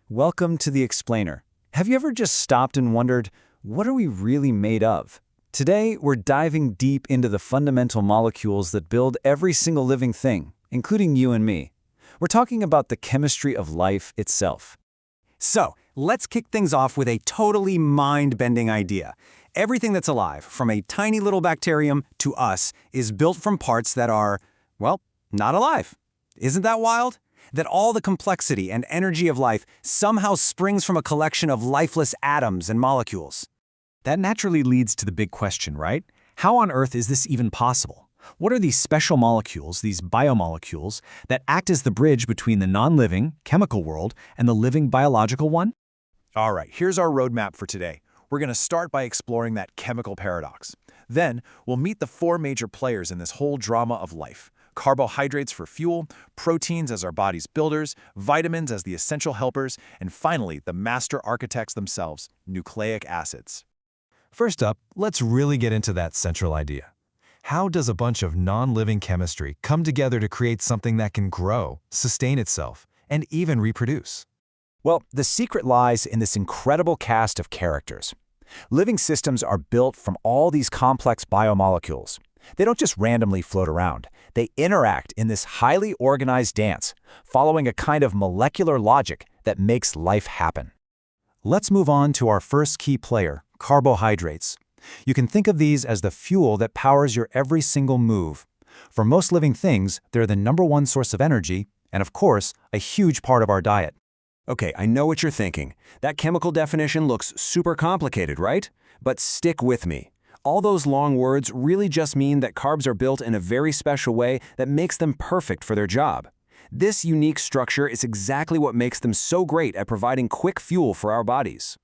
Welcome to The Explainer. Have you ever just stopped and wondered, what are we really made of? Today, we're diving deep into the fundamental molecules that build every single living thing, including you and me. We're talking about the chemistry of life itself. So, let's kick things off with a totally mind-bending idea. Everything that's alive, from a tiny little bacterium to us, is built from parts that are, well, not alive. Isn't that wild? That all the complexity and energy of life somehow springs from a collection of lifeless atoms and molecules. That naturally leads to the big question, right? How on earth is this even possible? What are these special molecules, these biomolecules, that act as the bridge between the non-living, chemical world and the living biological one? All right, here's our roadmap for today. We're going to start by exploring that chemical paradox. Then, we'll meet the four major players in this whole drama of life. Carbohydrates for fuel, proteins as our body's builders, vitamins as the essential helpers, and finally, the master architects themselves, nucleic acids. First up, let's really get into that central idea. How does a bunch of non-living chemistry come together to create something that can grow, sustain itself, and even reproduce? Well, the secret lies in this incredible cast of characters. Living systems are built from all these complex biomolecules. They don't just randomly float around. They interact in this highly organized dance, following a kind of molecular logic that makes life happen. Let's move on to our first key player, carbohydrates. You can think of these as the fuel that powers your every single move. For most living things, they're the #1 source of energy, and of course, a huge part of our diet. Okay, I know what you're thinking. That chemical definition looks super complicated, right? But stick with me. All those long words really just mean that carbs are built in a very special way that makes them perfect for their job. This unique structure is exactly what makes them so great at providing quick fuel for our bodies.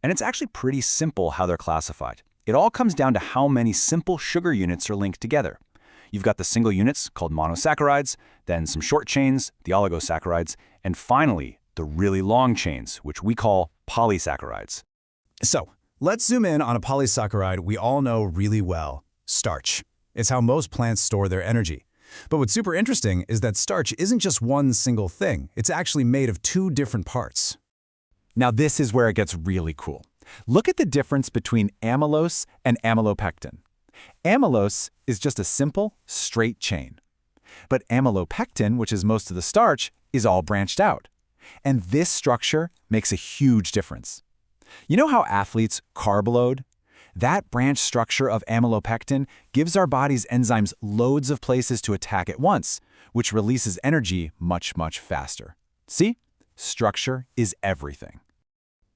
And it's actually pretty simple how they're classified. It all comes down to how many simple sugar units are linked together. You've got the single units called monosaccharides, then some short chains, the oligosaccharides, and finally, the really long chains, which we call polysaccharides. So, let's zoom in on a polysaccharide we all know really well, starch. It's how most plants store their energy. But what's super interesting is that starch isn't just one single thing. It's actually made of two different parts. Now this is where it gets really cool. Look at the difference between amylose and amylopectin. Amylose is just a simple, straight chain. But amylopectin, which is most of the starch, is all branched out. And this structure makes a huge difference. You know how athletes carb load? That branch structure of amylopectin gives our body's enzymes loads of places to attack at once, which releases energy much, much faster. See? Structure is everything.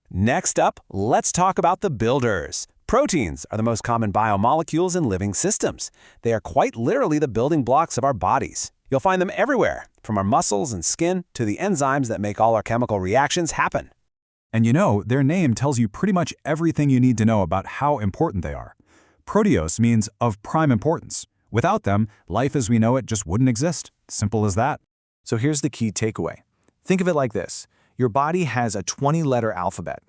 Next up, let's talk about the builders. Proteins are the most common biomolecules in living systems. They are quite literally the building blocks of our bodies. You'll find them everywhere, from our muscles and skin to the enzymes that make all our chemical reactions happen. And you know, their name tells you pretty much everything you need to know about how important they are. Proteose means of prime importance. Without them, life as we know it just wouldn't exist. Simple as that. So here's the key takeaway. Think of it like this. Your body has a 20-letter alphabet,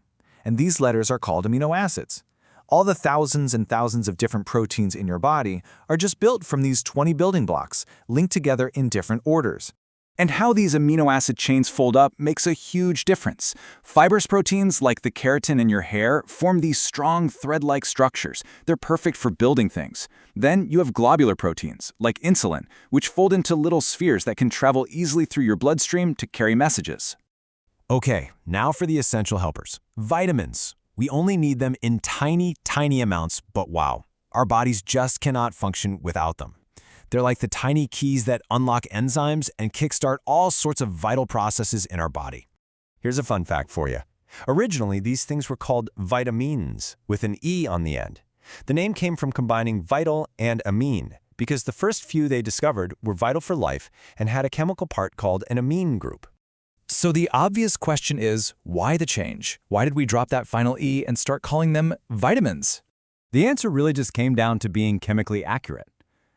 and these letters are called amino acids. All the thousands and thousands of different proteins in your body are just built from these 20 building blocks, linked together in different orders. And how these amino acid chains fold up makes a huge difference. Fibrous proteins, like the keratin in your hair, form these strong thread-like structures. They're perfect for building things. Then you have globular proteins, like insulin, which fold into little spheres that can travel easily through your bloodstream to carry messages. Okay, now for the essential helpers. Vitamins. We only need them in tiny, tiny amounts, but wow, our bodies just cannot function without them. They're like the tiny keys that unlock enzymes and kickstart all sorts of vital processes in our body. Here's a fun fact for you. Originally, these things were called vitamins, with an E on the end. The name came from combining vital and amine, because the first few they discovered were vital for life and had a chemical part called an amine group. So the obvious question is, why the change? Why did we drop that final E and start calling them vitamins? The answer really just came down to being chemically accurate.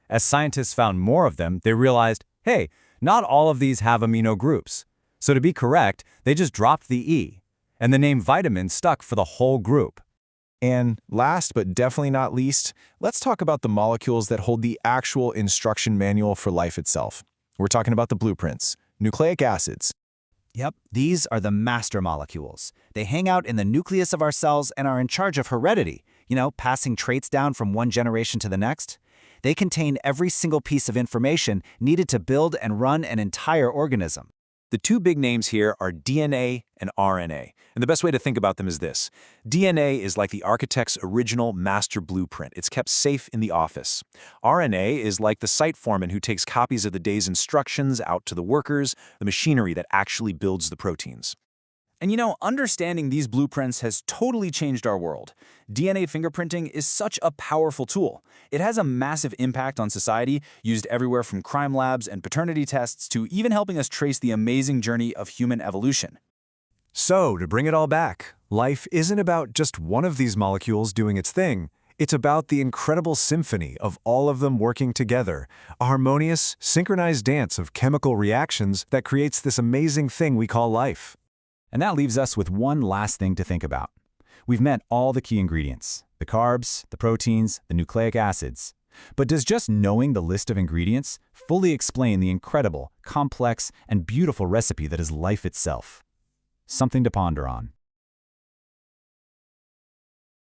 As scientists found more of them, they realized, hey, not all of these have amino groups. So to be correct, they just dropped the E, and the name vitamin stuck for the whole group. And last but definitely not least, let's talk about the molecules that hold the actual instruction manual for life itself. We're talking about the blueprints, nucleic acids. Yep, these are the master molecules. They hang out in the nucleus of our cells and are in charge of heredity, passing traits down from one generation to the next. They contain every single piece of information needed to build and run an entire organism. The two big names here are DNA and RNA, and the best way to think about them is this. DNA is like the architect's original master blueprint. It's kept safe in the office. RNA is like the site foreman who takes copies of the day's instructions out to the workers, the machinery that actually builds the proteins. And understanding these blueprints has totally changed our world. DNA fingerprinting is such a powerful tool. It has a massive impact on society, used everywhere from crime labs and paternity tests to even helping us trace the amazing journey of human evolution. So, to bring it all back, life isn't about just one of these molecules doing its thing. It's about the incredible symphony of all of them working together, a harmonious, synchronized dance of chemical reactions that creates this amazing thing we call life. And that leaves us with one last thing to think about. We've met all the key ingredients, the carbs, the proteins, the nucleic acids. But does just knowing the list of ingredients fully explain the incredible, complex, and beautiful recipe that is life itself? Something to ponder on.